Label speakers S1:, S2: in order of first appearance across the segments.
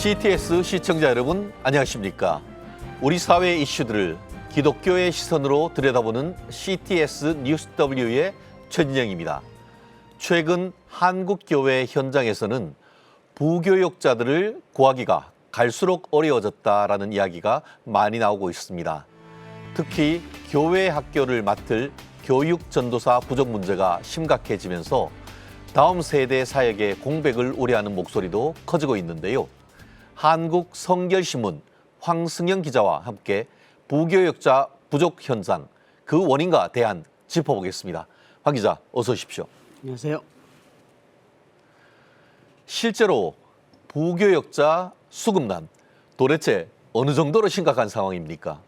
S1: CTS 시청자 여러분, 안녕하십니까? 우리 사회 이슈들을 기독교의 시선으로 들여다보는 CTS 뉴스W의 최진영입니다. 최근 한국교회 현장에서는 부교역자들을 구하기가 갈수록 어려워졌다라는 이야기가 많이 나오고 있습니다. 특히 교회 학교를 맡을 교육 전도사 부족 문제가 심각해지면서 다음 세대 사역의 공백을 우려하는 목소리도 커지고 있는데요. 한국 성결신문 황승영 기자와 함께 부교역자 부족 현상, 그 원인과 대안 짚어보겠습니다. 황 기자, 어서 오십시오.
S2: 안녕하세요.
S1: 실제로 부교역자 수급난, 도대체 어느 정도로 심각한 상황입니까?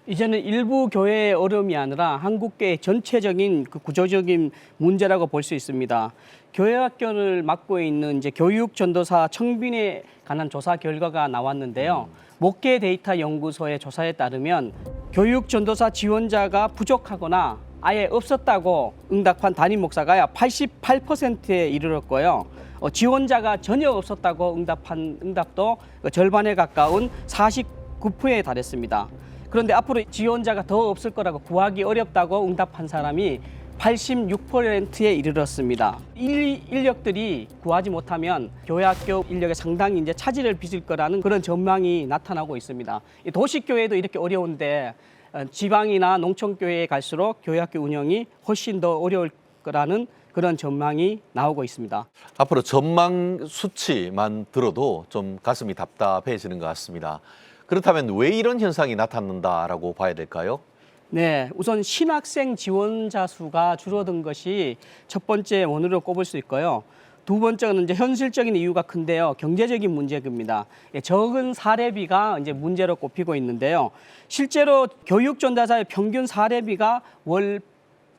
S2: 이제는 일부 교회의 어려움이 아니라 한국교회 전체적인 그 구조적인 문제라고 볼 수 있습니다. 교회 학교를 맡고 있는 이제 교육 전도사 청빈에 관한 조사 결과가 나왔는데요. 목회 데이터 연구소의 조사에 따르면 교육 전도사 지원자가 부족하거나 아예 없었다고 응답한 담임 목사가 88%에 이르렀고요. 지원자가 전혀 없었다고 응답한 응답도 절반에 가까운 49%에 달했습니다. 그런데 앞으로 지원자가 더 없을 거라고 구하기 어렵다고 응답한 사람이 86%에 이르렀습니다. 인력들이 구하지 못하면 교회 학교 인력에 상당히 이제 차질을 빚을 거라는 그런 전망이 나타나고 있습니다. 도시교회도 이렇게 어려운데 지방이나 농촌교회에 갈수록 교회 학교 운영이 훨씬 더 어려울 거라는 그런 전망이 나오고 있습니다.
S1: 앞으로 전망 수치만 들어도 좀 가슴이 답답해지는 것 같습니다. 그렇다면 왜 이런 현상이 나타난다라고 봐야 될까요?
S2: 네, 우선 신학생 지원자 수가 줄어든 것이 첫 번째 원인으로 꼽을 수 있고요. 두 번째는 이제 현실적인 이유가 큰데요. 경제적인 문제입니다. 적은 사례비가 이제 문제로 꼽히고 있는데요. 실제로 교육 전도사의 평균 사례비가 월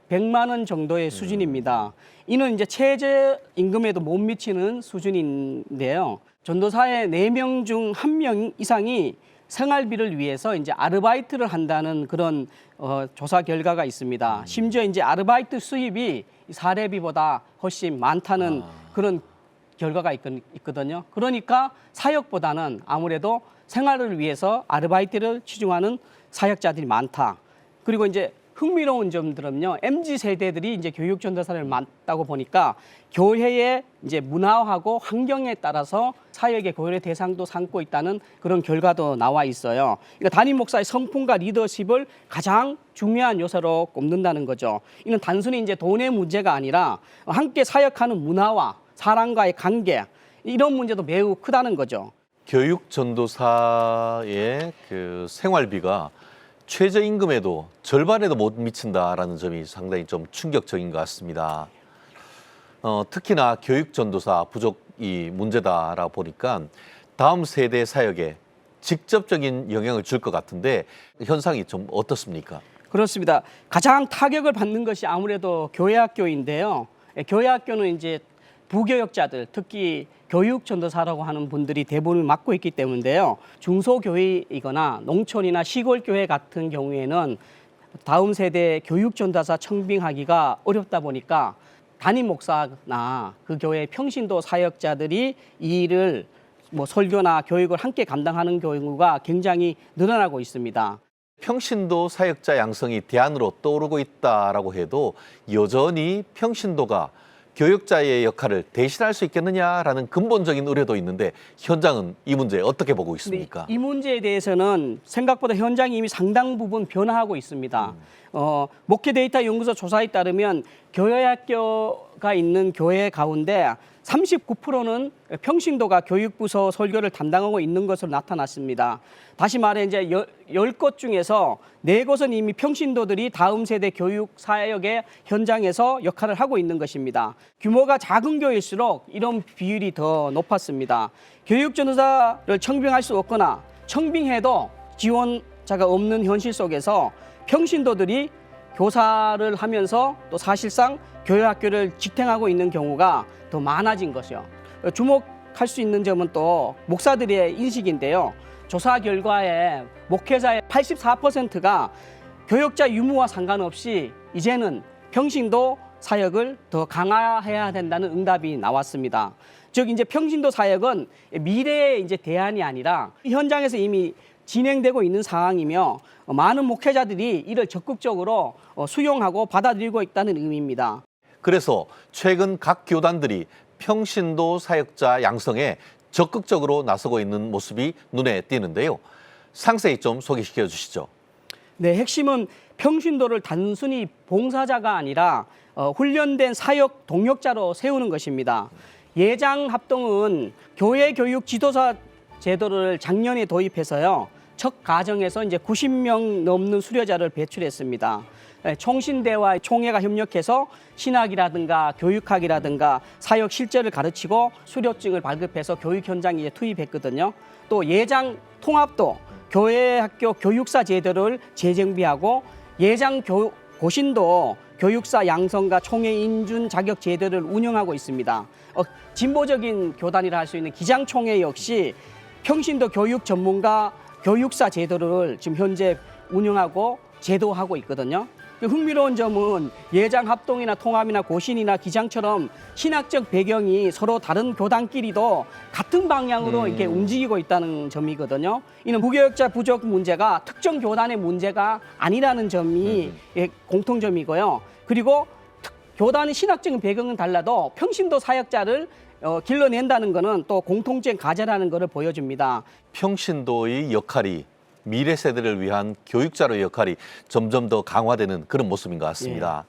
S2: 100만 원 정도의 수준입니다. 이는 이제 최저 임금에도 못 미치는 수준인데요. 전도사의 4명 중 1명 이상이 생활비를 위해서 이제 아르바이트를 한다는 그런 조사 결과가 있습니다. 심지어 이제 아르바이트 수입이 사례비보다 훨씬 많다는 그런 결과가 있거든요. 그러니까 사역보다는 아무래도 생활을 위해서 아르바이트를 치중하는 사역자들이 많다. 그리고 이제 흥미로운 점들은요, MZ 세대들이 이제 교육 전도사를 맡다고 보니까 교회의 이제 문화하고 환경에 따라서 사역의 고연의 대상도 삼고 있다는 그런 결과도 나와 있어요. 그러니까 담임 목사의 성품과 리더십을 가장 중요한 요소로 꼽는다는 거죠. 이는 단순히 이제 돈의 문제가 아니라 함께 사역하는 문화와 사람과의 관계, 이런 문제도 매우 크다는 거죠.
S1: 교육 전도사의 그 생활비가 최저임금에도 절반에도 못 미친다라는 점이 상당히 좀 충격적인 것 같습니다. 특히나 교육 전도사 부족이 문제다라 보니까 다음 세대 사역에 직접적인 영향을 줄 것 같은데 현상이 좀 어떻습니까?
S2: 그렇습니다. 가장 타격을 받는 것이 아무래도 교회 학교인데요. 교회 학교는 이제 부교역자들, 특히 교육 전도사라고 하는 분들이 대부분 맡고 있기 때문인데요. 중소교회이거나 농촌이나 시골교회 같은 경우에는 다음 세대 교육 전도사 청빙하기가 어렵다 보니까 담임 목사나 그 교회 평신도 사역자들이 이 일을 설교나 교육을 함께 감당하는 경우가 굉장히 늘어나고 있습니다.
S1: 평신도 사역자 양성이 대안으로 떠오르고 있다라고 해도 여전히 평신도가 교역자의 역할을 대신할 수 있겠느냐라는 근본적인 우려도 있는데 현장은 이 문제 어떻게 보고 있습니까?
S2: 이 문제에 대해서는 생각보다 현장이 이미 상당 부분 변화하고 있습니다. 목회 데이터 연구소 조사에 따르면 교회 학교가 있는 교회 가운데 39%는 평신도가 교육부서 설교를 담당하고 있는 것으로 나타났습니다. 다시 말해 이제 10곳 중에서 4곳은 이미 평신도들이 다음 세대 교육 사역의 현장에서 역할을 하고 있는 것입니다. 규모가 작은 교회일수록 이런 비율이 더 높았습니다. 교육 전도사를 청빙할 수 없거나 청빙해도 지원자가 없는 현실 속에서 평신도들이 교사를 하면서 또 사실상 교회 학교를 지탱하고 있는 경우가 더 많아진 것이요. 주목할 수 있는 점은 또 목사들의 인식인데요. 조사 결과에 목회자의 84%가 교역자 유무와 상관없이 이제는 평신도 사역을 더 강화해야 된다는 응답이 나왔습니다. 즉 이제 평신도 사역은 미래의 이제 대안이 아니라 현장에서 이미 진행되고 있는 상황이며 많은 목회자들이 이를 적극적으로 수용하고 받아들이고 있다는 의미입니다.
S1: 그래서 최근 각 교단들이 평신도 사역자 양성에 적극적으로 나서고 있는 모습이 눈에 띄는데요. 상세히 좀 소개시켜 주시죠.
S2: 네, 핵심은 평신도를 단순히 봉사자가 아니라 훈련된 사역 동역자로 세우는 것입니다. 예장 합동은 교회 교육 지도사 제도를 작년에 도입해서요. 첫 과정에서 이제 90명 넘는 수료자를 배출했습니다. 총신대와 총회가 협력해서 신학이라든가 교육학이라든가 사역 실제를 가르치고 수료증을 발급해서 교육 현장에 이제 투입했거든요. 또 예장 통합도 교회 학교 교육사 제도를 재정비하고 예장 고신도 교육사 양성과 총회 인준 자격 제도를 운영하고 있습니다. 진보적인 교단이라 할 수 있는 기장총회 역시 평신도 교육 전문가 교육사 제도를 지금 현재 운영하고 제도하고 있거든요. 흥미로운 점은 예장 합동이나 통합이나 고신이나 기장처럼 신학적 배경이 서로 다른 교단끼리도 같은 방향으로 이렇게 움직이고 있다는 점이거든요. 이는 무교역자 부족 문제가 특정 교단의 문제가 아니라는 점이 공통점이고요. 그리고 교단의 신학적인 배경은 달라도 평신도 사역자를 길러낸다는 것은 또 공통된 과제라는 것을 보여줍니다.
S1: 평신도의 역할이 미래 세대를 위한 교육자로의 역할이 점점 더 강화되는 그런 모습인 것 같습니다.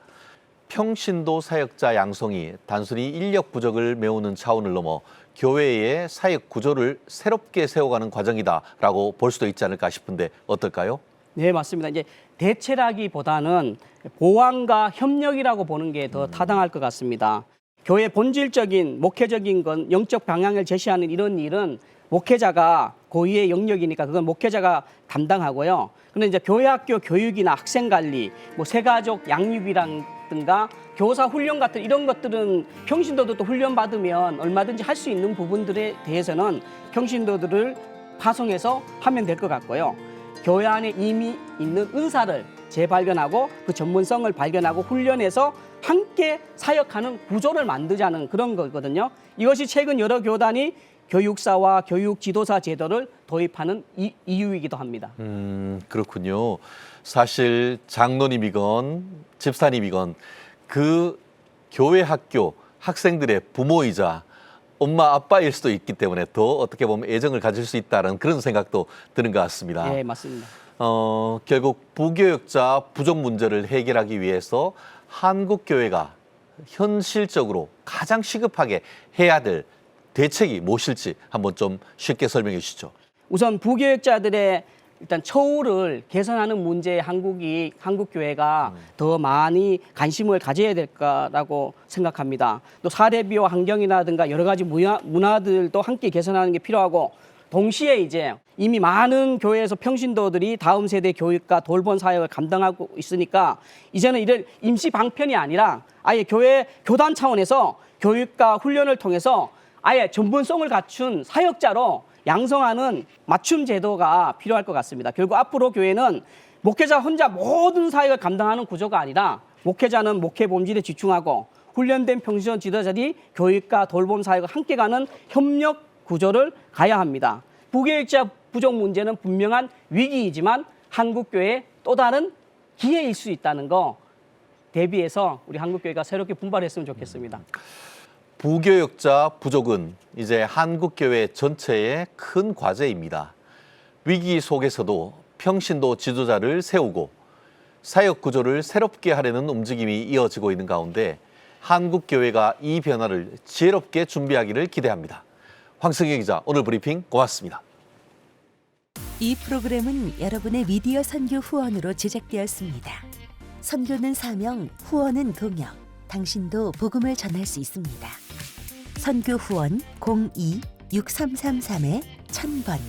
S1: 평신도 사역자 양성이 단순히 인력 부족을 메우는 차원을 넘어 교회의 사역 구조를 새롭게 세워가는 과정이다라고 볼 수도 있지 않을까 싶은데 어떨까요?
S2: 네, 맞습니다. 이제 대체라기보다는 보완과 협력이라고 보는 게 더 타당할 것 같습니다. 교회 본질적인 목회적인 건 영적 방향을 제시하는 이런 일은 목회자가 고유의 영역이니까 그건 목회자가 담당하고요. 그런데 이제 교회 학교 교육이나 학생 관리, 뭐 새가족 양육이라든가 교사 훈련 같은 이런 것들은 평신도도 또 훈련 받으면 얼마든지 할 수 있는 부분들에 대해서는 평신도들을 파송해서 하면 될 것 같고요. 교회 안에 이미 있는 은사를 재발견하고 그 전문성을 발견하고 훈련해서 함께 사역하는 구조를 만들자는 그런 거거든요. 이것이 최근 여러 교단이 교육사와 교육 지도사 제도를 도입하는 이유이기도 합니다.
S1: 그렇군요. 사실 장로님이건 집사님이건 그 교회 학교 학생들의 부모이자 엄마 아빠일 수도 있기 때문에 더 어떻게 보면 애정을 가질 수 있다는 그런 생각도 드는 것 같습니다.
S2: 네, 맞습니다.
S1: 결국 부교역자 부족 문제를 해결하기 위해서 한국 교회가 현실적으로 가장 시급하게 해야 될 대책이 무엇일지 한번 좀 쉽게 설명해 주시죠.
S2: 우선 부교역자들의 일단 처우를 개선하는 문제에 한국 교회가 더 많이 관심을 가져야 될까라고 생각합니다. 또 사례비와 환경이라든가 여러 가지 문화들도 함께 개선하는 게 필요하고 동시에 이제 이미 많은 교회에서 평신도들이 다음 세대 교육과 돌봄 사역을 감당하고 있으니까 이제는 이를 임시 방편이 아니라 아예 교회 교단 차원에서 교육과 훈련을 통해서 아예 전문성을 갖춘 사역자로 양성하는 맞춤 제도가 필요할 것 같습니다. 결국 앞으로 교회는 목회자 혼자 모든 사역을 감당하는 구조가 아니라 목회자는 목회 본질에 집중하고 훈련된 평신도 지도자들이 교육과 돌봄 사역을 함께 가는 협력 구조를 가야 합니다. 부교육자 부족 문제는 분명한 위기이지만 한국교회의 또 다른 기회일 수 있다는 거 대비해서 우리 한국교회가 새롭게 분발했으면 좋겠습니다.
S1: 부교역자 부족은 이제 한국교회 전체의 큰 과제입니다. 위기 속에서도 평신도 지도자를 세우고 사역 구조를 새롭게 하려는 움직임이 이어지고 있는 가운데 한국교회가 이 변화를 지혜롭게 준비하기를 기대합니다. 황승희 기자, 오늘 브리핑 고맙습니다.
S3: 이 프로그램은 여러분의 미디어 선교 후원으로 제작되었습니다. 선교는 사명, 후원은 동역. 당신도 복음을 전할 수 있습니다. 선교 후원 02-6333-1000번